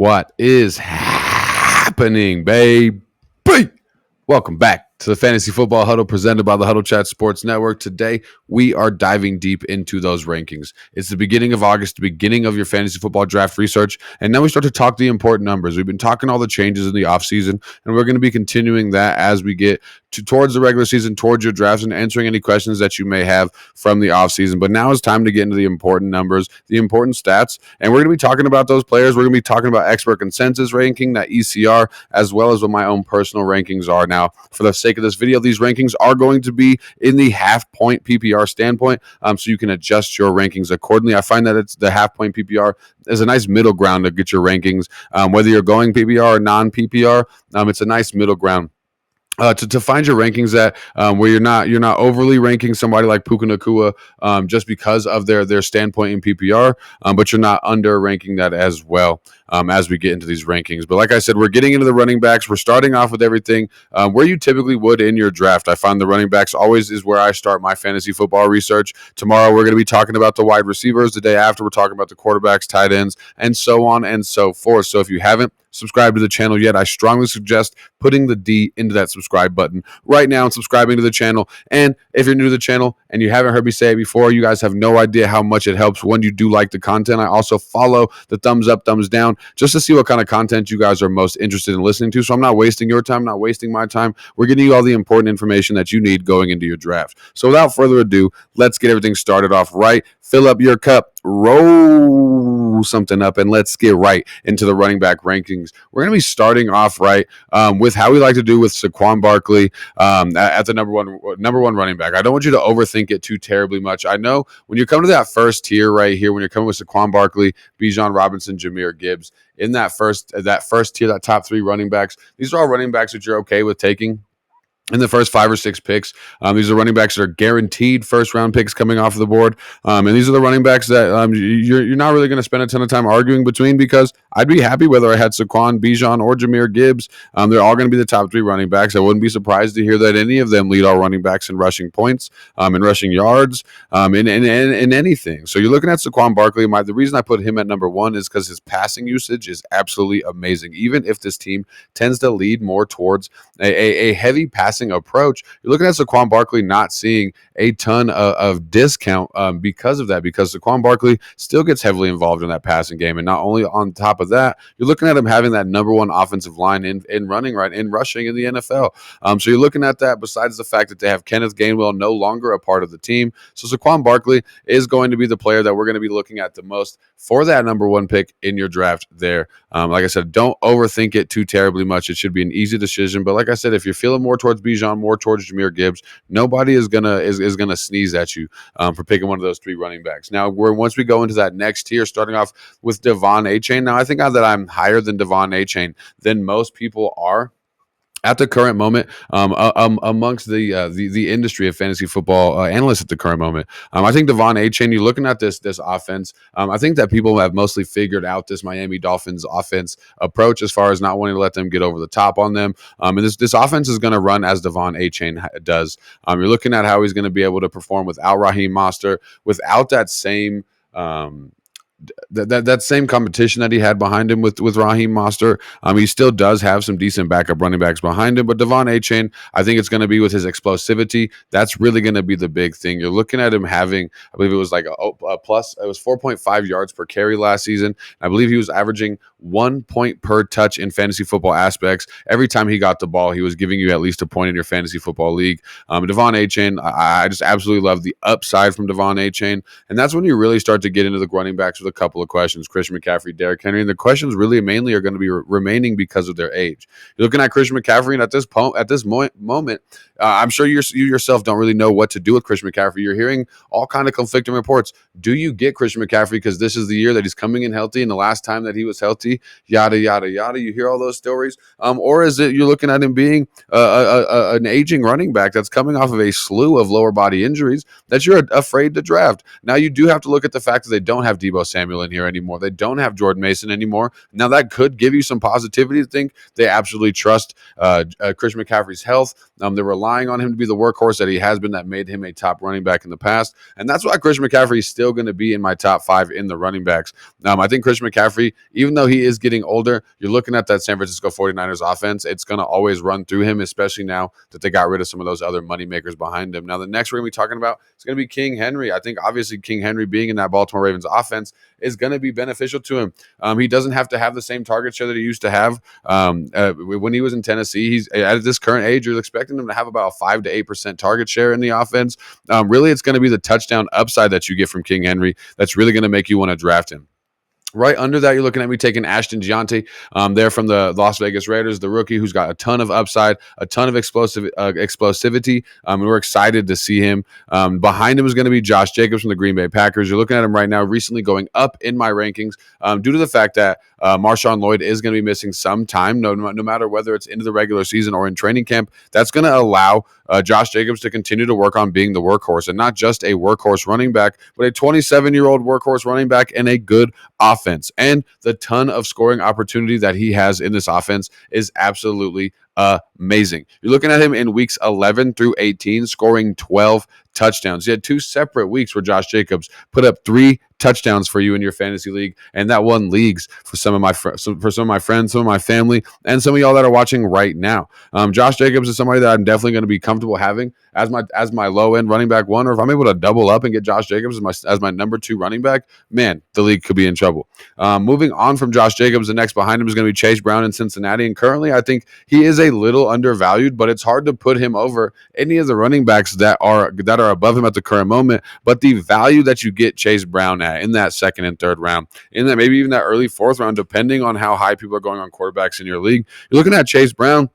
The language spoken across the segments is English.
What is happening, baby? Welcome back to the Fantasy Football Huddle presented by the Huddle Chat Sports Network. Today, we are diving deep into those rankings. It's the beginning of August, the beginning of your fantasy football draft research, and now we start to talk the important numbers. We've been talking all the changes in the offseason, and we're going to be continuing that as we get towards the regular season, towards your drafts, and answering any questions that you may have from the offseason. But now it's time to get into the important numbers, the important stats, and we're going to be talking about those players. We're going to be talking about expert consensus ranking, that ECR, as well as what my own personal rankings are. Now, for the sake of this video, these rankings are going to be in the half-point PPR standpoint, so you can adjust your rankings accordingly. I find that it's the half-point PPR is a nice middle ground to get your rankings, whether you're going PPR or non-PPR. It's a nice middle ground. To find your rankings at where you're not overly ranking somebody like Puka Nacua just because of their standpoint in PPR, but you're not under ranking that as well as we get into these rankings. But like I said, we're getting into the running backs. We're starting off with everything where you typically would in your draft. I find the running backs always is where I start my fantasy football research. Tomorrow we're going to be talking about the wide receivers. The day after we're talking about the quarterbacks, tight ends, and so on and so forth. So if you haven't subscribed to the channel yet, I strongly suggest putting the D into that subscribe button right now and subscribing to the channel. And if you're new to the channel and you haven't heard me say it before, you guys have no idea how much it helps when you do like the content. I also follow the thumbs up, thumbs down, just to see what kind of content you guys are most interested in listening to. So I'm not wasting your time, not wasting my time. We're getting you all the important information that you need going into your draft. So without further ado, let's get everything started off right. Fill up your cup, roll something up, and let's get right into the running back rankings. We're going to be starting off right with how we like to do with Saquon Barkley at the number one running back. I don't want you to overthink it too terribly much. I know when you come to that first tier right here, when you're coming with Saquon Barkley, Bijan Robinson, Jahmyr Gibbs, in that first tier, that top three running backs, these are all running backs that you're okay with taking in the first 5 or 6 picks. These are running backs that are guaranteed first-round picks coming off of the board. And these are the running backs that you're not really going to spend a ton of time arguing between, because I'd be happy whether I had Saquon, Bijan, or Jahmyr Gibbs. They're all going to be the top 3 running backs. I wouldn't be surprised to hear that any of them lead all running backs in rushing points, in rushing yards, in anything. So you're looking at Saquon Barkley. The reason I put him at number 1 is because his passing usage is absolutely amazing. Even if this team tends to lead more towards a heavy passing approach, you're looking at Saquon Barkley not seeing a ton of discount because of that, because Saquon Barkley still gets heavily involved in that passing game. And not only on top of that, you're looking at him having that number 1 offensive line in running, right, in rushing in the NFL. So you're looking at that besides the fact that they have Kenneth Gainwell no longer a part of the team. So Saquon Barkley is going to be the player that we're going to be looking at the most for that number 1 pick in your draft there. Like I said, don't overthink it too terribly much. It should be an easy decision. But like I said, if you're feeling more towards Bijan, more towards Jahmyr Gibbs, nobody is gonna sneeze at you for picking one of those 3 running backs. Now, once we go into that next tier, starting off with Devon Achane. Now, I think that I'm higher than Devon Achane than most people are at the current moment, amongst the industry of fantasy football analysts at the current moment. I think Devon Achane, you're looking at this offense. I think that people have mostly figured out this Miami Dolphins offense approach as far as not wanting to let them get over the top on them. And this offense is going to run as Devon Achane does. You're looking at how he's going to be able to perform without Raheem Mostert, without that same that same competition that he had behind him with Raheem Mostert. He still does have some decent backup running backs behind him, but Devon Achane, I think it's going to be with his explosivity. That's really going to be the big thing. You're looking at him having, I believe it was like a plus, it was 4.5 yards per carry last season. I believe he was averaging 1 point per touch in fantasy football aspects. Every time he got the ball, he was giving you at least a point in your fantasy football league. Devon Achane, I just absolutely love the upside from Devon Achane, and that's when you really start to get into the running backs with a couple of questions. Christian McCaffrey, Derrick Henry, and the questions really mainly are going to be remaining because of their age. You're looking at Christian McCaffrey, and at this moment, I'm sure you yourself don't really know what to do with Christian McCaffrey. You're hearing all kind of conflicting reports. Do you get Christian McCaffrey because this is the year that he's coming in healthy, and the last time that he was healthy, yada yada yada? You hear all those stories, or is it you're looking at him being an aging running back that's coming off of a slew of lower body injuries that you're afraid to draft? Now you do have to look at the fact that they don't have Deebo Samuel in here anymore. They don't have Jordan Mason anymore. Now that could give you some positivity to think they absolutely trust Christian McCaffrey's health. They're relying on him to be the workhorse that he has been, that made him a top running back in the past. And that's why Christian McCaffrey is still going to be in my top 5 in the running backs. I think Christian McCaffrey, even though he he is getting older, you're looking at that San Francisco 49ers offense. It's going to always run through him, especially now that they got rid of some of those other moneymakers behind him. Now, the next we're going to be talking about is going to be King Henry. I think obviously King Henry being in that Baltimore Ravens offense is going to be beneficial to him. He doesn't have to have the same target share that he used to have when he was in Tennessee. He's at this current age, you're expecting him to have about a 5 to 8% target share in the offense. Really, it's going to be the touchdown upside that you get from King Henry that's really going to make you want to draft him. Right under that, you're looking at me taking Ashton Giante there from the Las Vegas Raiders, the rookie who's got a ton of upside, a ton of explosivity, and we're excited to see him. Behind him is going to be Josh Jacobs from the Green Bay Packers. You're looking at him right now, recently going up in my rankings due to the fact that Marshawn Lloyd is going to be missing some time, no matter whether it's into the regular season or in training camp. That's going to allow Josh Jacobs to continue to work on being the workhorse, and not just a workhorse running back, but a 27-year-old workhorse running back and a good offense. And the ton of scoring opportunity that he has in this offense is absolutely amazing. You're looking at him in weeks 11 through 18, scoring 12 touchdowns. You had 2 separate weeks where Josh Jacobs put up 3 touchdowns for you in your fantasy league, and that won leagues for some of my friends, some of my family, and some of y'all that are watching right now. Josh Jacobs is somebody that I'm definitely going to be comfortable having as my low end running back one, or if I'm able to double up and get Josh Jacobs as my number 2 running back, man, the league could be in trouble. Moving on from Josh Jacobs, the next behind him is going to be Chase Brown in Cincinnati, and currently I think he is a little undervalued, but it's hard to put him over any of the running backs that are above him at the current moment. But the value that you get Chase Brown at in that 2nd and 3rd round, in that maybe even that early 4th round, depending on how high people are going on quarterbacks in your league, you're looking at Chase Brown.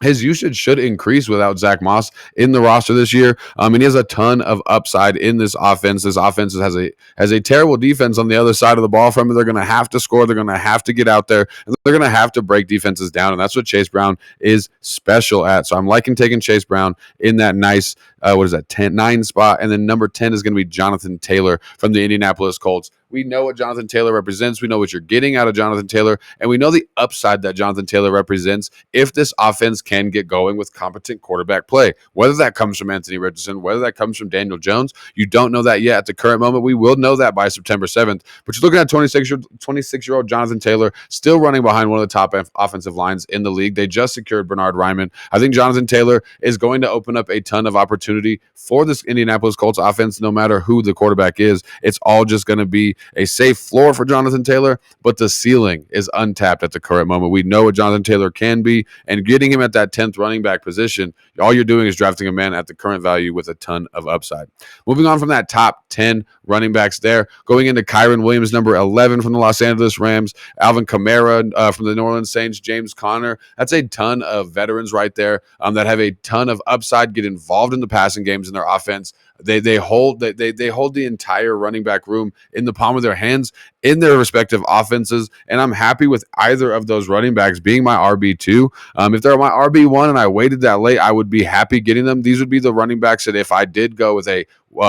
His usage should increase without Zach Moss in the roster this year. And he has a ton of upside in this offense. This offense has a terrible defense on the other side of the ball from it. They're going to have to score. They're going to have to get out there. And they're going to have to break defenses down. And that's what Chase Brown is special at. So I'm liking taking Chase Brown in that nice, 9 spot. And then number 10 is going to be Jonathan Taylor from the Indianapolis Colts. We know what Jonathan Taylor represents. We know what you're getting out of Jonathan Taylor. And we know the upside that Jonathan Taylor represents if this offense can get going with competent quarterback play. Whether that comes from Anthony Richardson, whether that comes from Daniel Jones, you don't know that yet at the current moment. We will know that by September 7th. But you're looking at 26-year-old Jonathan Taylor still running behind one of the top offensive lines in the league. They just secured Bernard Ryman. I think Jonathan Taylor is going to open up a ton of opportunity for this Indianapolis Colts offense, no matter who the quarterback is. It's all just going to be a safe floor for Jonathan Taylor, but the ceiling is untapped at the current moment. We know what Jonathan Taylor can be, and getting him at that 10th running back position, all you're doing is drafting a man at the current value with a ton of upside. Moving on from that top 10 running backs there, going into Kyren Williams, number 11 from the Los Angeles Rams, Alvin Kamara from the New Orleans Saints, James Conner. That's a ton of veterans right there that have a ton of upside, get involved in the passing games in their offense. They hold the entire running back room in the palm of their hands in their respective offenses, and I'm happy with either of those running backs being my RB2. If they're my RB1 and I waited that late, I would be happy getting them. These would be the running backs that if I did go with a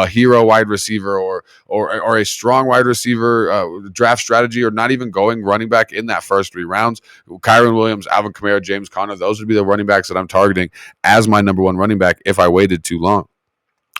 hero wide receiver or a strong wide receiver draft strategy, or not even going running back in that first 3 rounds, Kyren Williams, Alvin Kamara, James Conner, those would be the running backs that I'm targeting as my number 1 running back if I waited too long.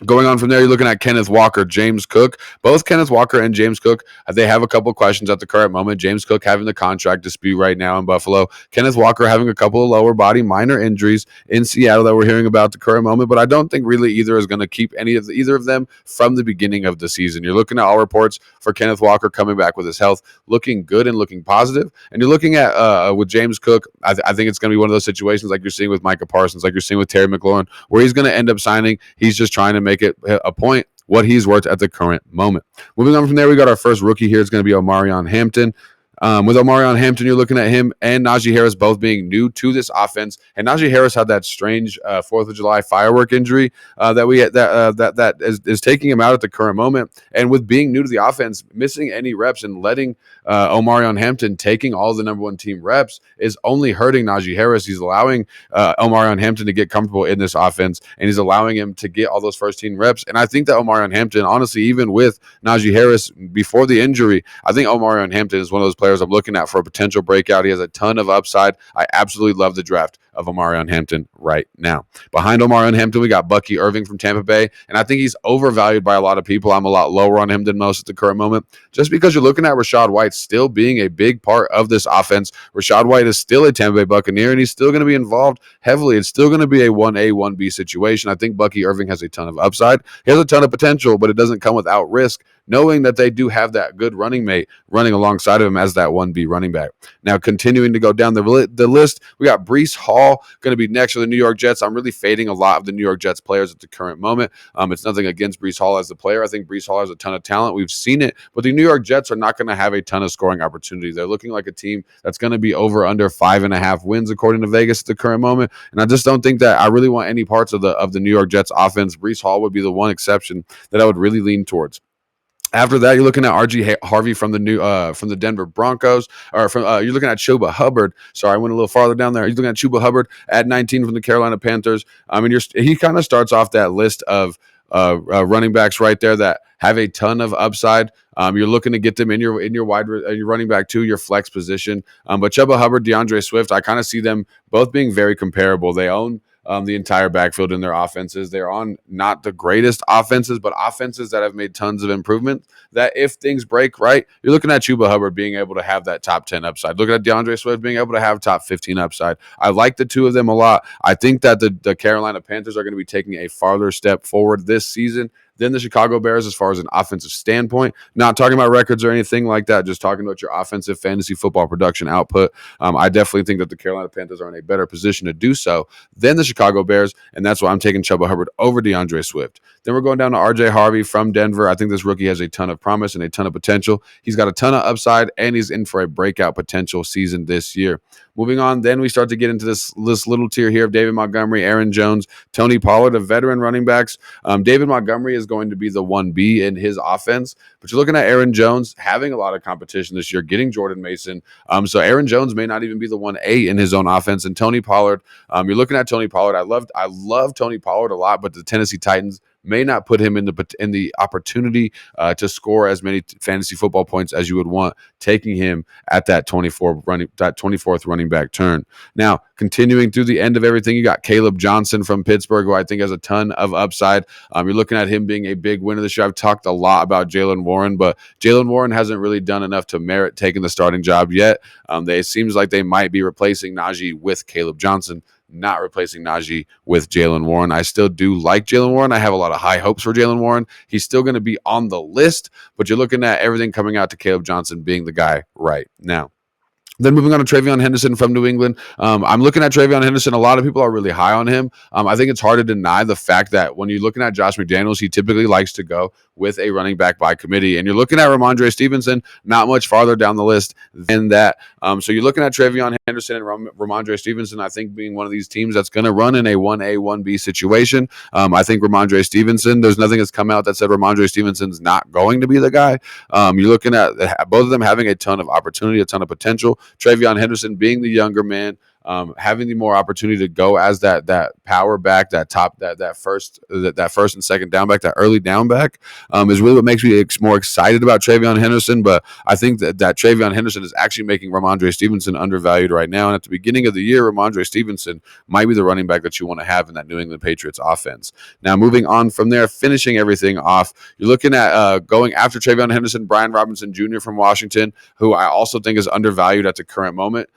Going on from there, you're looking at Kenneth Walker, James Cook. Both Kenneth Walker and James Cook, they have a couple of questions at the current moment. James Cook having the contract dispute right now in Buffalo. Kenneth Walker having a couple of lower body minor injuries in Seattle that we're hearing about at the current moment, but I don't think really either is going to keep either of them from the beginning of the season. You're looking at all reports for Kenneth Walker coming back with his health looking good and looking positive. And you're looking at with James Cook, I think it's going to be one of those situations like you're seeing with Micah Parsons, like you're seeing with Terry McLaurin, where he's going to end up signing. He's just trying to make it a point what he's worth at the current moment. Moving on from there, we got our first rookie here. It's going to be Omarion Hampton. With Omarion Hampton, you're looking at him and Najee Harris both being new to this offense. And Najee Harris had that strange 4th of July firework injury that is taking him out at the current moment. And with being new to the offense, missing any reps and letting Omarion Hampton taking all the number 1 team reps is only hurting Najee Harris. He's allowing Omarion Hampton to get comfortable in this offense, and he's allowing him to get all those first team reps. And I think that Omarion Hampton, honestly, even with Najee Harris before the injury, I think Omarion Hampton is one of those players I'm looking at for a potential breakout. He has a ton of upside. I absolutely love the draft. of Omarion Hampton right now. Behind Omarion Hampton, we got Bucky Irving from Tampa Bay, and I think he's overvalued by a lot of people. I'm a lot lower on him than most at the current moment, just because you're looking at Rachaad White still being a big part of this offense. Rachaad White is still a Tampa Bay Buccaneer, and he's still going to be involved heavily. It's still going to be a 1A, 1B situation. I think Bucky Irving has a ton of upside. He has a ton of potential, but it doesn't come without risk, knowing that they do have that good running mate running alongside of him as that 1B running back. Now, continuing to go down the list, we got Breece Hall going to be next for the New York Jets. I'm really fading a lot of the New York Jets players at the current moment. It's nothing against Breece Hall as the player. I think Breece Hall has a ton of talent. We've seen it, but the New York Jets are not going to have a ton of scoring opportunities. They're looking like a team that's going to be over under 5.5 wins according to Vegas at the current moment, and I just don't think that I really want any parts of the New York Jets offense. Breece Hall would be the one exception that I would really lean towards. After that, you're looking at R.G. Harvey from the Denver Broncos, or you're looking at Chuba Hubbard. Sorry, I went a little farther down there. You're looking at Chuba Hubbard at 19 from the Carolina Panthers. He kind of starts off that list of running backs right there that have a ton of upside. You're looking to get them in your running back to your flex position. But Chuba Hubbard, DeAndre Swift, I kind of see them both being very comparable. They own the entire backfield in their offenses. They're on not the greatest offenses, but offenses that have made tons of improvement, that if things break right, you're looking at Chuba Hubbard being able to have that top 10 upside. Looking at DeAndre Swift being able to have top 15 upside. I like the two of them a lot. I think that the Carolina Panthers are going to be taking a farther step forward this season than the Chicago Bears as far as an offensive standpoint. Not talking about records or anything like that, just talking about your offensive fantasy football production output. I definitely think that the Carolina Panthers are in a better position to do so than the Chicago Bears, and that's why I'm taking Chuba Hubbard over DeAndre Swift. Then we're going down to R.J. Harvey from Denver. I think this rookie has a ton of promise and a ton of potential. He's got a ton of upside, and he's in for a breakout potential season this year. Moving on, then we start to get into this little tier here of David Montgomery, Aaron Jones, Tony Pollard, the veteran running backs. David Montgomery is going to be the 1B in his offense, but you're looking at Aaron Jones having a lot of competition this year, getting Jordan Mason. So Aaron Jones may not even be the 1A in his own offense. And Tony Pollard, you're looking at Tony Pollard. I love Tony Pollard a lot, but the Tennessee Titans may not put him in the opportunity to score as many fantasy football points as you would want, taking him at that 24th running back turn. Now, continuing through the end of everything, you got Caleb Johnson from Pittsburgh, who I think has a ton of upside. You're looking at him being a big winner this year. I've talked a lot about Jaylen Warren, but Jaylen Warren hasn't really done enough to merit taking the starting job yet. It seems like they might be replacing Najee with Caleb Johnson, not replacing Najee with Jaylen Warren. I still do like Jaylen Warren. I have a lot of high hopes for Jaylen Warren. He's still going to be on the list, but you're looking at everything coming out to Caleb Johnson being the guy right now. Then moving on to TreVeyon Henderson from New England. I'm looking at TreVeyon Henderson. A lot of people are really high on him. I think it's hard to deny the fact that when you're looking at Josh McDaniels, he typically likes to go with a running back by committee. And you're looking at Ramondre Stevenson, not much farther down the list than that. So you're looking at TreVeyon Henderson and Ramondre Stevenson, I think, being one of these teams that's going to run in a 1A, 1B situation. I think Ramondre Stevenson, there's nothing that's come out that said Ramondre Stevenson's not going to be the guy. You're looking at both of them having a ton of opportunity, a ton of potential. TreVeyon Henderson being the younger man, having the more opportunity to go as that power back, that first and second down back, that early down back, is really what makes me more excited about TreVeyon Henderson. But I think that TreVeyon Henderson is actually making Ramondre Stevenson undervalued right now. And at the beginning of the year, Ramondre Stevenson might be the running back that you want to have in that New England Patriots offense. Now, moving on from there, finishing everything off, you're looking at going after TreVeyon Henderson, Brian Robinson Jr. from Washington, who I also think is undervalued at the current moment,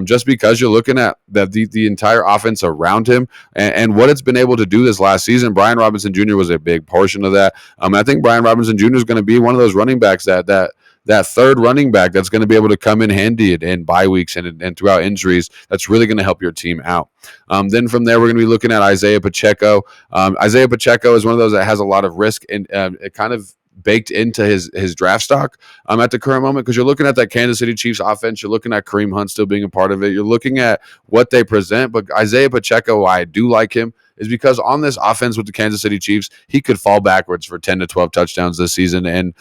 just because you're looking at the entire offense around him and what it's been able to do this last season. Brian Robinson Jr. was a big portion of that. I think Brian Robinson Jr. is going to be one of those running backs that third running back that's going to be able to come in handy in bye weeks and throughout injuries. That's really going to help your team out. Then from there, we're going to be looking at Isaiah Pacheco. Isaiah Pacheco is one of those that has a lot of risk and it kind of baked into his draft stock at the current moment, because you're looking at that Kansas City Chiefs offense. You're looking at Kareem Hunt still being a part of it. You're looking at what they present. But Isaiah Pacheco, why I do like him is because on this offense with the Kansas City Chiefs, he could fall backwards for 10 to 12 touchdowns this season, and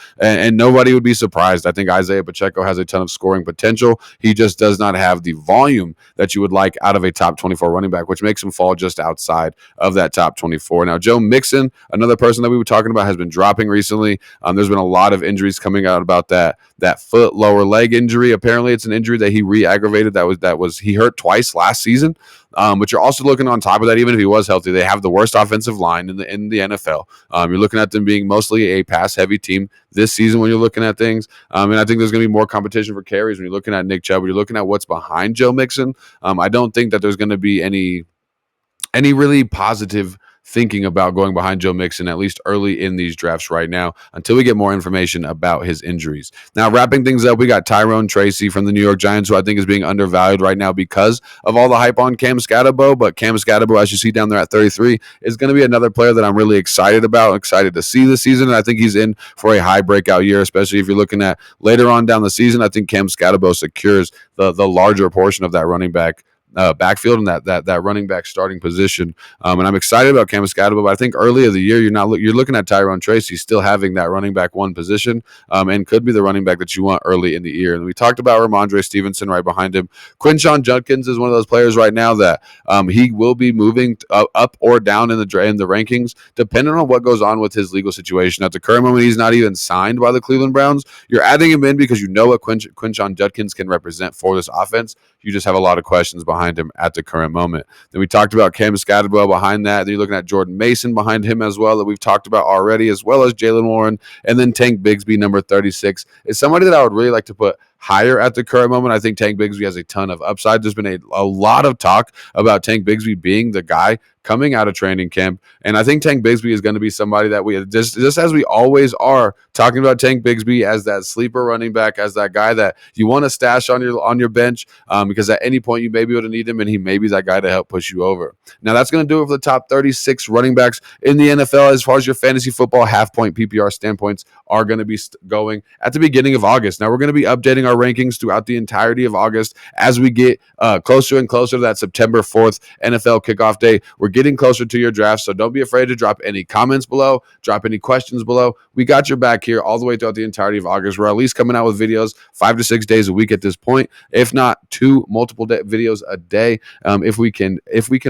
nobody would be surprised. I think Isaiah Pacheco has a ton of scoring potential. He just does not have the volume that you would like out of a top 24 running back, which makes him fall just outside of that top 24. Now, Joe Mixon, another person that we were talking about, has been dropping recently. There's been a lot of injuries coming out about that foot lower leg injury. Apparently, it's an injury that he re-aggravated. That was he hurt twice last season. But you're also looking on top of that, even if he was healthy, they have the worst offensive line in the NFL. You're looking at them being mostly a pass-heavy team this season when you're looking at things. And I think there's going to be more competition for carries when you're looking at Nick Chubb. When you're looking at what's behind Joe Mixon, I don't think that there's going to be any really positive thinking about going behind Joe Mixon, at least early in these drafts right now, until we get more information about his injuries. Now, wrapping things up, we got Tyrone Tracy from the New York Giants, who I think is being undervalued right now because of all the hype on Cam Scatterbo. But Cam Scatterbo, as you see down there at 33, is going to be another player that I'm really excited about, excited to see this season. And I think he's in for a high breakout year, especially if you're looking at later on down the season. I think Cam Scatterbo secures the larger portion of that running back backfield and that running back starting position. And I'm excited about Cam Scatterbo, but I think early of the year, you're looking at Tyrone Tracy still having that running back one position, and could be the running back that you want early in the year. And we talked about Ramondre Stevenson right behind him. Quinshon Judkins is one of those players right now that he will be moving up or down in the rankings, depending on what goes on with his legal situation. At the current moment, he's not even signed by the Cleveland Browns. You're adding him in because you know what Quinshon Judkins can represent for this offense. You just have a lot of questions behind him at the current moment. Then we talked about Cam Scatterbo behind that. Then you're looking at Jordan Mason behind him as well, that we've talked about already, as well as Jalen Warren. And then Tank Bigsby, number 36, is somebody that I would really like to put higher at the current moment. I think Tank Bigsby has a ton of upside. There's been a lot of talk about Tank Bigsby being the guy coming out of training camp. And I think Tank Bigsby is going to be somebody that we just as we always are talking about Tank Bigsby as that sleeper running back, as that guy that you want to stash on your bench, because at any point you may be able to need him, and he may be that guy to help push you over. Now that's going to do it for the top 36 running backs in the NFL as far as your fantasy football half point PPR standpoints are going to be going at the beginning of August. Now we're going to be updating our rankings throughout the entirety of August as we get closer and closer to that September 4th NFL kickoff day. We're getting closer to your draft, so don't be afraid to drop any comments below, drop any questions below. We got your back here all the way throughout the entirety of August. We're at least coming out with videos 5 to 6 days a week at this point, if not 2 multiple videos a day, if we can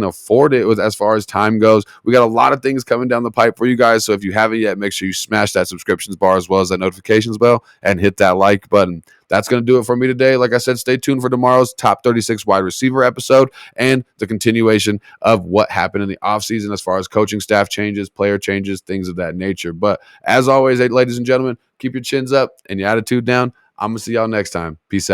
afford it with as far as time goes. We got a lot of things coming down the pipe for you guys, so if you haven't yet, make sure you smash that subscriptions bar as well as that notifications bell and hit that like button. That's going to do it for me today. Like I said, stay tuned for tomorrow's top 36 wide receiver episode and the continuation of what happened in the offseason as far as coaching staff changes, player changes, things of that nature. But as always, ladies and gentlemen, keep your chins up and your attitude down. I'm going to see y'all next time. Peace out.